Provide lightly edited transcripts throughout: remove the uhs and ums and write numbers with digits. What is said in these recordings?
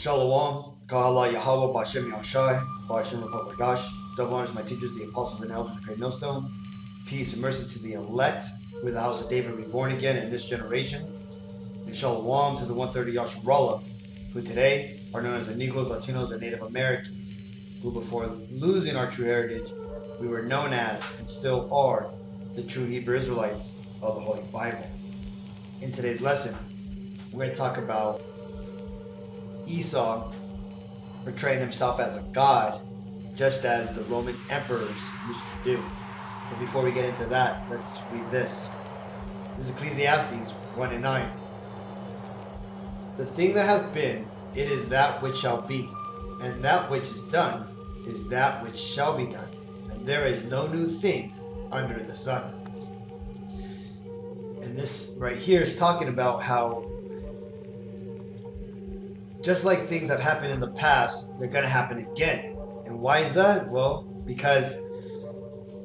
Shalom, Kahala Yahweh, Bashem Yahshai, Bashem Rakadash. Double honors to my teachers, the apostles and elders of Great Millstone. Peace and mercy to the elect, with the house of David reborn again in this generation. And Shalom to the 130 Yasharallah, who today are known as the Negroes, Latinos, and Native Americans, who before losing our true heritage, we were known as and still are the true Hebrew Israelites of the Holy Bible. In today's lesson, we're going to talk about ESAU portraying himself as a god, just as the Roman emperors used to do. But before we get into that, let's read this. This is Ecclesiastes 1 and 9. The thing that hath been, it is that which shall be, and that which is done is that which shall be done, and there is no new thing under the sun. And this right here is talking about how just like things have happened in the past, they're going to happen again. And why is that? Well, because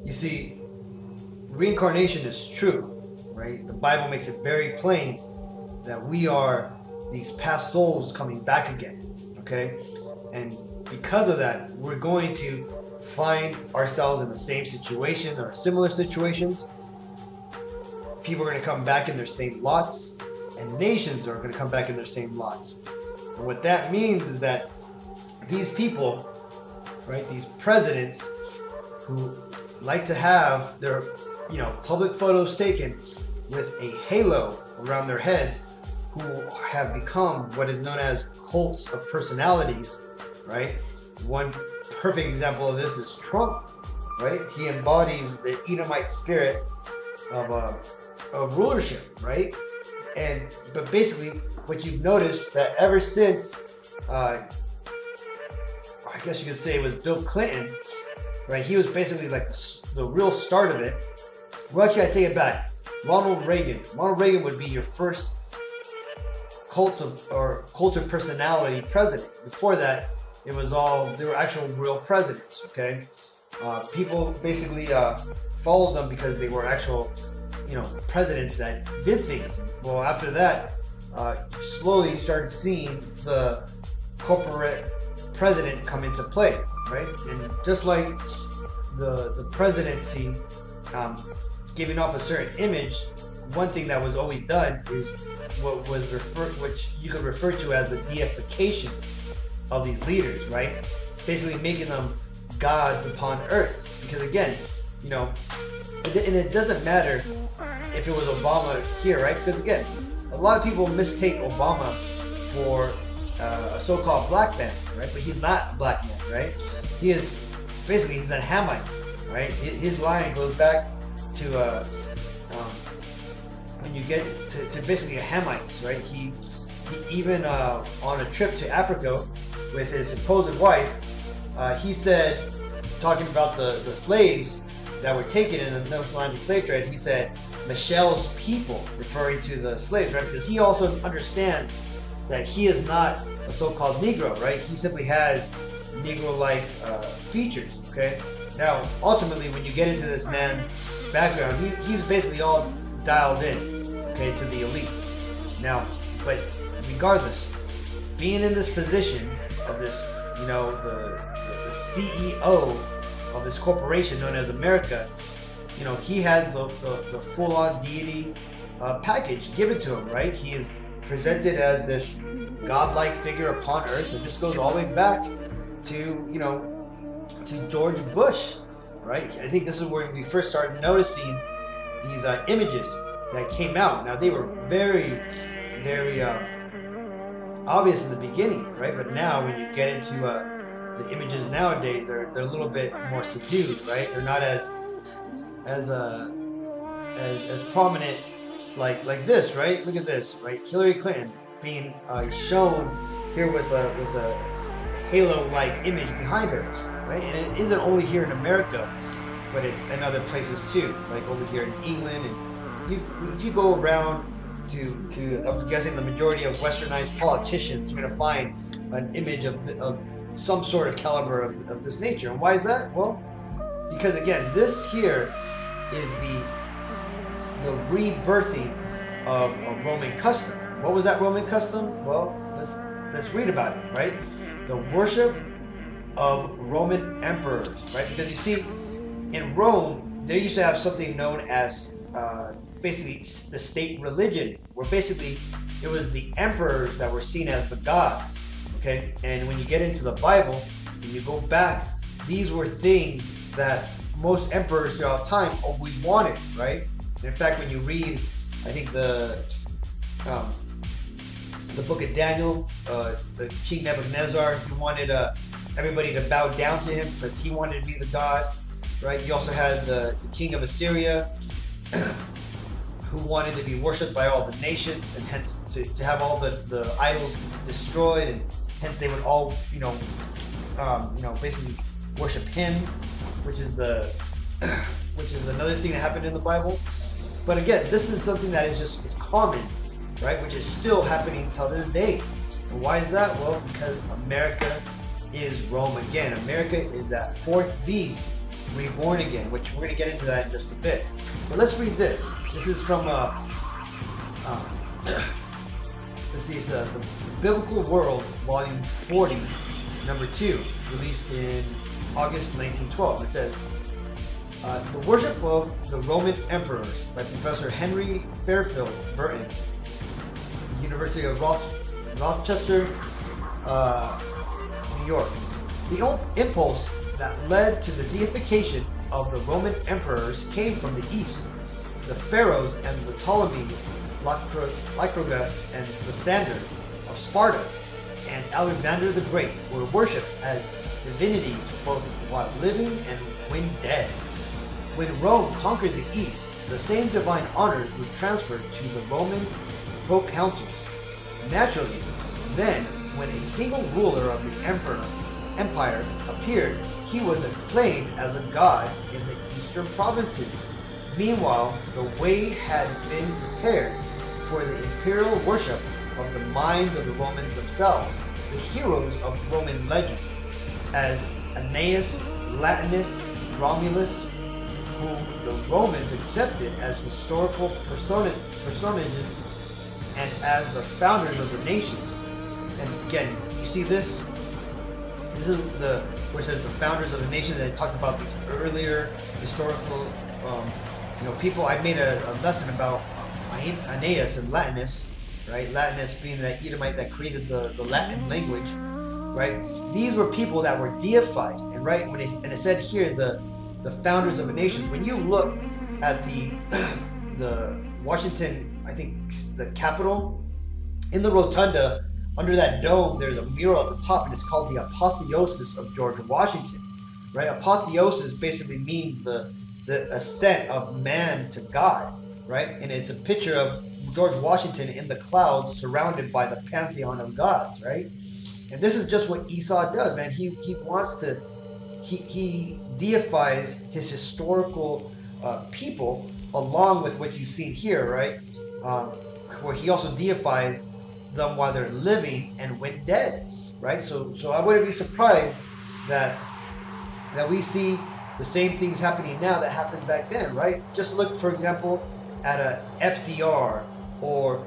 you see, reincarnation is true, right? The Bible makes it very plain that we are these past souls coming back again, okay? And because of that, we're going to find ourselves in the same situation or similar situations. People are going to come back in their same lots, and nations are going to come back in their same lots. And what that means is that these people, right, these presidents who like to have their, public photos taken with a halo around their heads, who have become what is known as cults of personalities, right? One perfect example of this is Trump, right? He embodies the Edomite spirit of rulership, right? But basically, what you've noticed that ever since, I guess you could say it was Bill Clinton, right? He was basically like the real start of it. Well, actually, I take it back. Ronald Reagan. Ronald Reagan would be your first cult of personality president. Before that, they were actual real presidents. Okay, people basically followed them because they were actual, presidents that did things. Well, after that, slowly started seeing the corporate president come into play, right? And just like the presidency giving off a certain image, one thing that was always done is which you could refer to as the deification of these leaders, right? Basically making them gods upon earth. Because again, and it doesn't matter if it was Obama here, right? Because again, a lot of people mistake Obama for a so-called black man, right? But he's not a black man, right? He's a Hamite, right? His line goes back to when you get to basically a Hamites, right? He even on a trip to Africa with his supposed wife, he said, talking about the slaves that were taken in the Newfoundland slave trade, he said, Michelle's people, referring to the slaves, right? Because he also understands that he is not a so-called Negro, right? He simply has Negro-like features, okay? Now, ultimately, when you get into this man's background, he's basically all dialed in, okay, to the elites. Now, but regardless, being in this position of this, the CEO of this corporation known as America, he has the full-on deity package given to him, right? He is presented as this godlike figure upon earth, and this goes all the way back to George Bush, right? I think this is where we first started noticing these images that came out. Now, they were very, very obvious in the beginning, right? But now when you get into the images nowadays, they're a little bit more subdued, right? They're not as prominent like this, right? Look at this, right? Hillary Clinton being shown here with a halo-like image behind her, right? And it isn't only here in America, but it's in other places too, like over here in England. And if you go around to I'm guessing the majority of westernized politicians, you're going to find an image of some sort of caliber of this nature. And why is that? Well, because again, this here is the rebirthing of a Roman custom. What was that Roman custom? Well, let's read about it, right? The worship of Roman emperors, right? Because you see, in Rome, they used to have something known as basically the state religion, where basically it was the emperors that were seen as the gods, okay? And when you get into the Bible, when you go back, these were things that most emperors throughout time always wanted, right? In fact, when you read, I think the book of Daniel, the King Nebuchadnezzar, he wanted everybody to bow down to him because he wanted to be the god, right? You also had the king of Assyria who wanted to be worshipped by all the nations, and hence to have all the idols destroyed, and hence they would all, basically worship him, which is another thing that happened in the Bible. But again, this is something that is common, right? Which is still happening till this day. And why is that? Well, because America is Rome again. America is that fourth beast reborn again, which we're going to get into that in just a bit. But let's read this. This is from let's see, it's the Biblical World, Volume 40, number 2, released in August 1912. It says, The Worship of the Roman Emperors by Professor Henry Fairfield Burton, University of Rochester, New York. The impulse that led to the deification of the Roman emperors came from the east. The pharaohs and the Ptolemies, Lycurgus and Lysander of Sparta, and Alexander the Great were worshipped as divinities both while living and when dead. When Rome conquered the east, the same divine honors were transferred to the Roman proconsuls. Naturally, then, when a single ruler of the empire appeared, he was acclaimed as a god in the eastern provinces. Meanwhile, the way had been prepared for the imperial worship of the minds of the Romans themselves, the heroes of Roman legend, as Aeneas, Latinus, Romulus, whom the Romans accepted as historical personages and as the founders of the nations. And again, you see this? This is where it says the founders of the nation. That talked about these earlier historical people. I made a lesson about Aeneas and Latinus, right? Latinus being that Edomite that created the Latin language, right? These were people that were deified, and right and it said here the founders of the nations. When you look at the Washington, I think the Capitol, in the rotunda, under that dome, there's a mural at the top, and it's called the Apotheosis of George Washington, right? Apotheosis basically means the ascent of man to God, right? And it's a picture of George Washington in the clouds, surrounded by the pantheon of gods, right? And this is just what ESAU does, man. He wants to, he deifies his historical people, along with what you've seen here, right? Where he also deifies them while they're living and when dead, right? So I wouldn't be surprised that we see the same things happening now that happened back then, right? Just look, for example, at a FDR or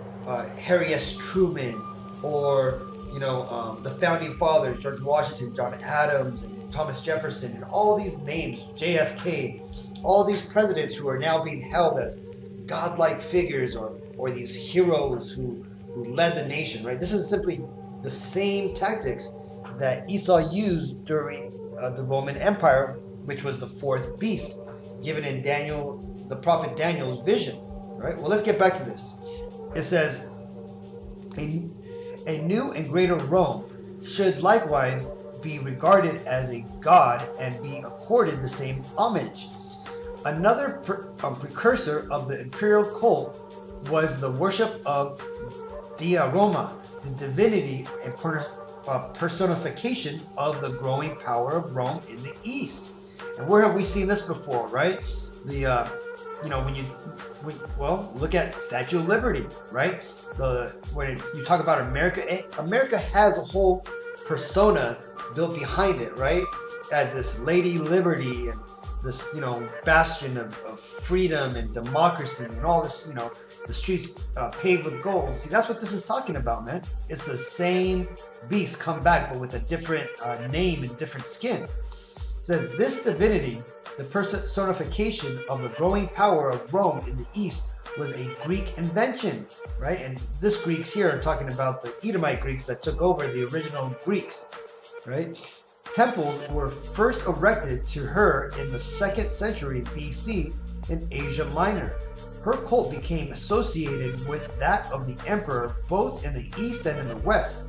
Harry S. Truman, or the founding fathers, George Washington, John Adams, and Thomas Jefferson, and all these names, JFK, all these presidents who are now being held as godlike figures or these heroes who led the nation, right? This is simply the same tactics that Esau used during the Roman Empire, which was the fourth beast, given in the prophet Daniel's vision, right? Well, let's get back to this. It says, a new and greater Rome should likewise be regarded as a god and be accorded the same homage. Another precursor of the imperial cult was the worship of Dea Roma, the divinity and personification of the growing power of Rome in the East. And where have we seen this before, right? Look at Statue of Liberty, right? When you talk about America, America has a whole persona built behind it, right? As this Lady Liberty and this, bastion of freedom and democracy and all this, the streets paved with gold. See, that's what this is talking about, man. It's the same beast come back, but with a different name and different skin. It says, this divinity, the personification of the growing power of Rome in the East, was a Greek invention, right? And this Greeks here are talking about the Edomite Greeks that took over the original Greeks, right? Temples were first erected to her in the 2nd century BC in Asia Minor. Her cult became associated with that of the emperor both in the East and in the West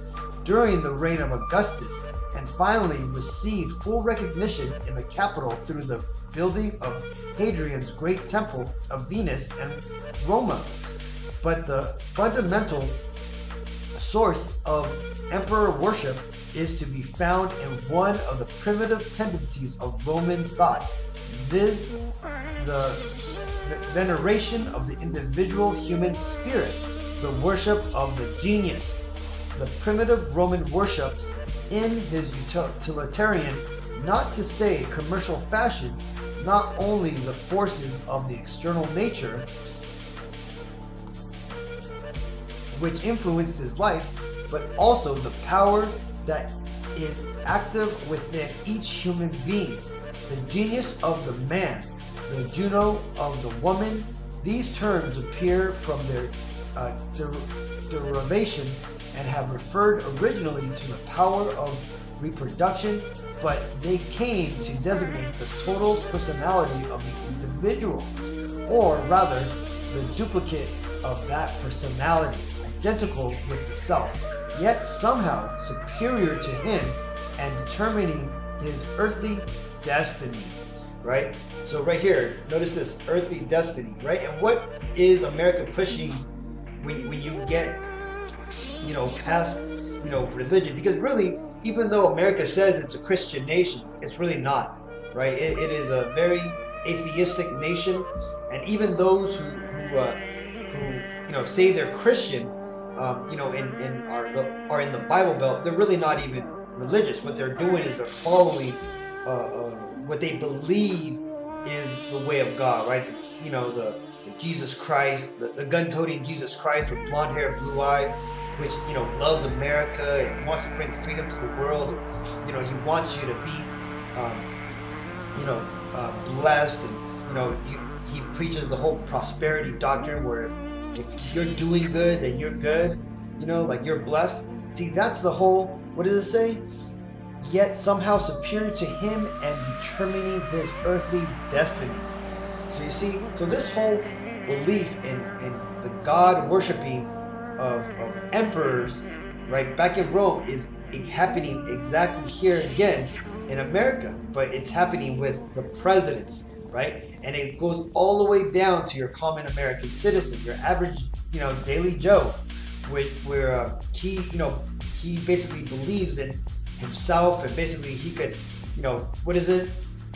during the reign of Augustus, and finally received full recognition in the capital through the building of Hadrian's great temple of Venus and Roma. But the fundamental source of emperor worship is to be found in one of the primitive tendencies of Roman thought, viz. the veneration of the individual human spirit, the worship of the genius. The primitive Roman worshipped in his utilitarian, not to say commercial fashion, not only the forces of the external nature which influenced his life, but also the power that is active within each human being, the genius of the man, the Juno of the woman. These terms appear from their derivation and have referred originally to the power of reproduction, but they came to designate the total personality of the individual, or rather, the duplicate of that personality, identical with the self, yet somehow superior to him and determining his earthly destiny, right? So right here, notice this, earthly destiny, right? And what is America pushing when you get, past, religion? Because really, even though America says it's a Christian nation, it's really not, right? It is a very atheistic nation, and even those who say they're Christian, and are in the Bible Belt, they're really not even religious. What they're doing is they're following what they believe is the way of God, right? The Jesus Christ, the gun-toting Jesus Christ with blonde hair, blue eyes, which loves America and wants to bring freedom to the world. And, he wants you to be, blessed, and he preaches the whole prosperity doctrine where if you're doing good, then you're good, like you're blessed. See, that's the whole, what does it say? Yet somehow superior to him and determining his earthly destiny. So you see, so this whole belief in the God worshiping of emperors, right, back in Rome is happening exactly here again in America, but it's happening with the presidents, right? And it goes all the way down to your common American citizen, your average, Daily Joe, where he basically believes in himself, and basically he could,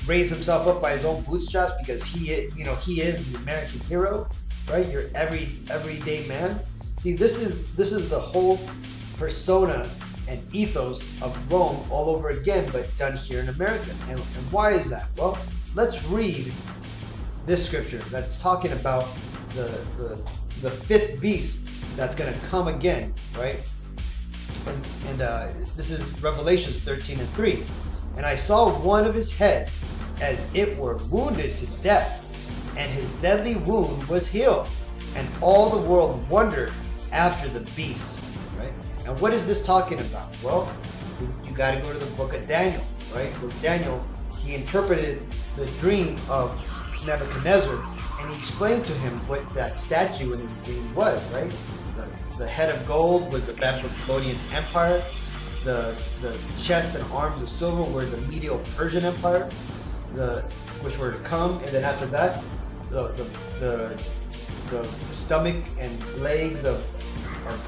raise himself up by his own bootstraps because he is the American hero, right? Your everyday man. See, this is the whole persona and ethos of Rome all over again, but done here in America. And why is that? Well, let's read this scripture that's talking about the fifth beast that's going to come again, right? And this is Revelations 13:3. And I saw one of his heads as it were wounded to death, and his deadly wound was healed, and all the world wondered after the beast, right? And what is this talking about? Well, you got to go to the book of Daniel, right? Where Daniel, he interpreted the dream of Nebuchadnezzar, and he explained to him what that statue in his dream was, right? The head of gold was the Babylonian Empire. The chest and arms of silver were the Medo-Persian Empire, which were to come, and then after that, the stomach and legs of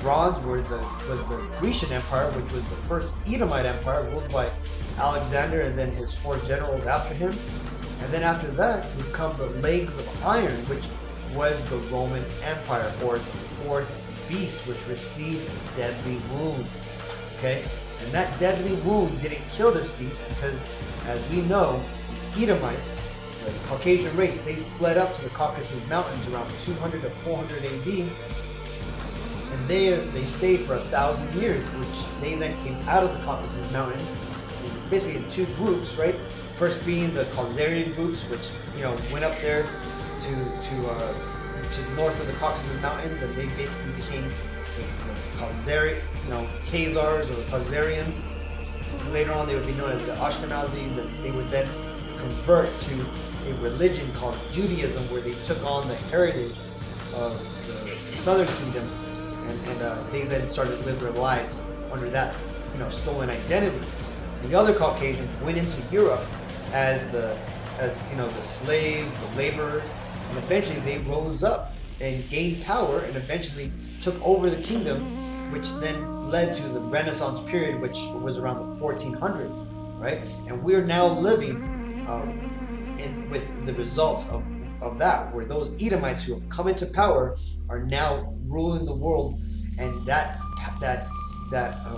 bronze was the Grecian Empire, which was the first Edomite Empire ruled by Alexander and then his 4 generals after him. And then after that would come the legs of iron, which was the Roman Empire, or the fourth beast, which received a deadly wound. Okay? And that deadly wound didn't kill this beast because, as we know, the Edomites, the Caucasian race, they fled up to the Caucasus Mountains around 200 to 400 AD, and there they stayed for 1,000 years, which they then came out of the Caucasus Mountains, basically in two groups, right? First being the Khazarian groups, which went up there to north of the Caucasus Mountains, and they basically became the Khazari, Khazars or the Khazarians. Later on, they would be known as the Ashkenazis, and they would then convert to a religion called Judaism, where they took on the heritage of the Southern Kingdom, and they then started to live their lives under that stolen identity. The other Caucasians went into Europe as the slaves, the laborers, and eventually they rose up and gained power and eventually took over the kingdom, which then led to the Renaissance period, which was around the 1400s, right? And we're now living with the results of that, where those Edomites who have come into power are now ruling the world, and that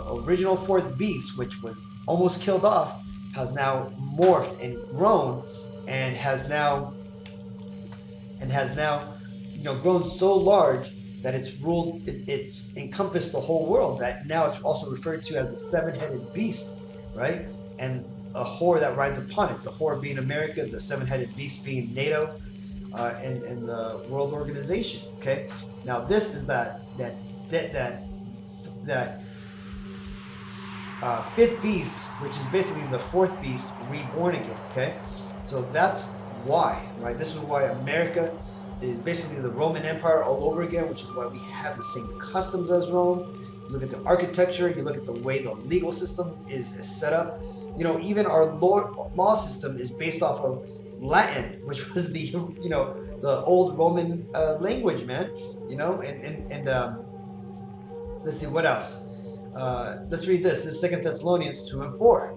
original fourth beast, which was almost killed off, has now morphed and grown, and has now grown so large that it's encompassed the whole world, that now it's also referred to as the seven-headed beast, right? And a whore that rides upon it, the whore being America, the seven-headed beast being NATO, and the World Organization. Okay, now this is that fifth beast, which is basically the fourth beast reborn again. Okay, so that's why, right? This is why America is basically the Roman Empire all over again, which is why we have the same customs as Rome. You look at the architecture, you look at the way the legal system is set up. Even our law system is based off of Latin, which was the old Roman language, man. And let's see what else. Let's read this. This is 2 Thessalonians 2:4.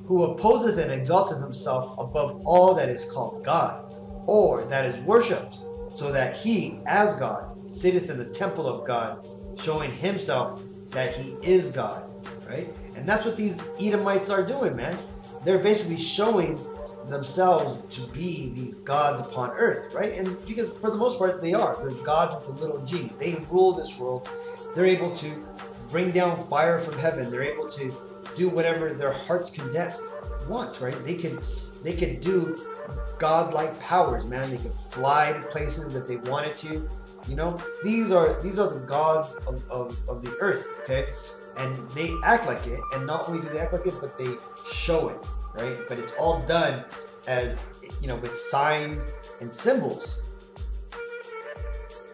Who opposeth and exalteth himself above all that is called God, or that is worshipped, so that he, as God, sitteth in the temple of God, showing himself that he is God, right? And that's what these Edomites are doing, man. They're basically showing themselves to be these gods upon earth, right? And because for the most part, they are. They're gods with a little g. They rule this world. They're able to bring down fire from heaven. They're able to do whatever their heart's content wants, right? They can do godlike powers, man. They can fly to places that they wanted to. These are the gods of the earth, okay? And they act like it, and not only do they act like it, but they show it, right? But it's all done as with signs and symbols,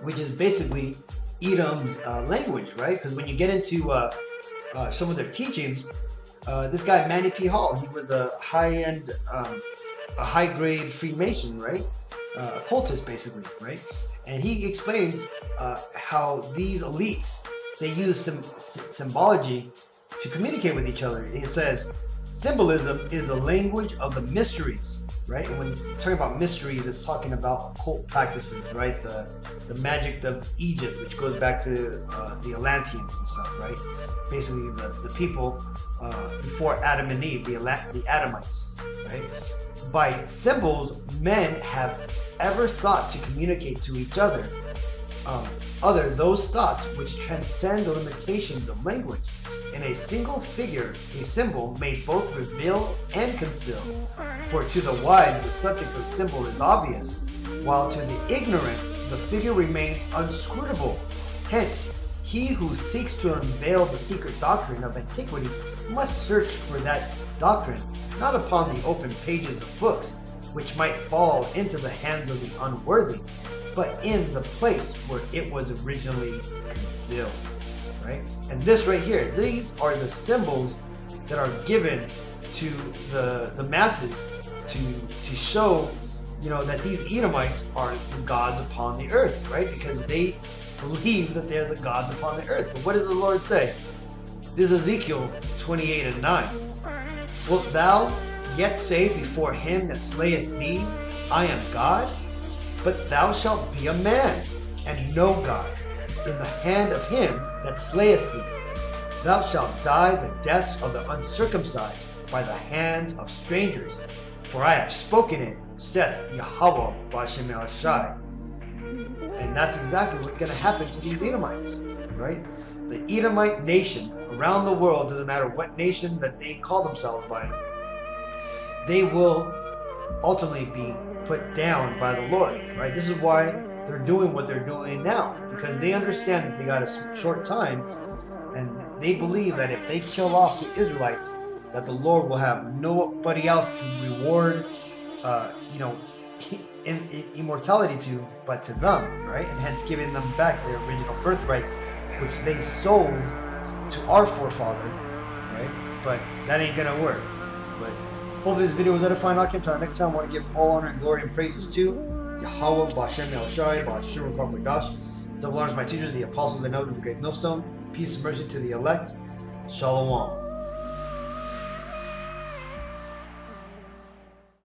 which is basically Edom's language, right? Because when you get into some of their teachings, this guy Manny P. Hall, he was a high-end, a high-grade Freemason, right? Occultist, basically, right? And he explains how these elites, they use some symbology to communicate with each other. It says, symbolism is the language of the mysteries, right? And when you're talking about mysteries, it's talking about occult practices, right? The magic of Egypt, which goes back to the Atlanteans and stuff, right? Basically, the people before Adam and Eve, the Adamites, right? By symbols, men have ever sought to communicate to each other those thoughts which transcend the limitations of language. In a single figure, a symbol may both reveal and conceal. For to the wise, the subject of the symbol is obvious, while to the ignorant, the figure remains inscrutable. Hence, he who seeks to unveil the secret doctrine of antiquity must search for that doctrine, not upon the open pages of books, which might fall into the hands of the unworthy, but in the place where it was originally concealed, right? And this right here, these are the symbols that are given to the masses to show, that these Edomites are the gods upon the earth, right? Because they believe that they're the gods upon the earth. But what does the Lord say? This is Ezekiel 28:9. Wilt thou yet say before him that slayeth thee, I am God? But thou shalt be a man, and no God, in the hand of him that slayeth thee. Thou shalt die the deaths of the uncircumcised by the hands of strangers. For I have spoken it, Seth, Yahweh, Bashem Shai. And that's exactly what's going to happen to these Edomites, right? The Edomite nation around the world, doesn't matter what nation that they call themselves by, they will ultimately be put down by the Lord, right? This is why they're doing what they're doing now, because they understand that they got a short time, and they believe that if they kill off the Israelites, that the Lord will have nobody else to reward, immortality to, but to them, right? And hence giving them back their original birthright, which they sold to our forefather, right? But that ain't gonna work. But hopefully this video was edifying. Until next time, I want to give all honor and glory and praises to Yahweh, Bashem Shai, Bashur Dash. Double honors my teachers, the apostles and elders of the great millstone. Peace and mercy to the elect. Shalom.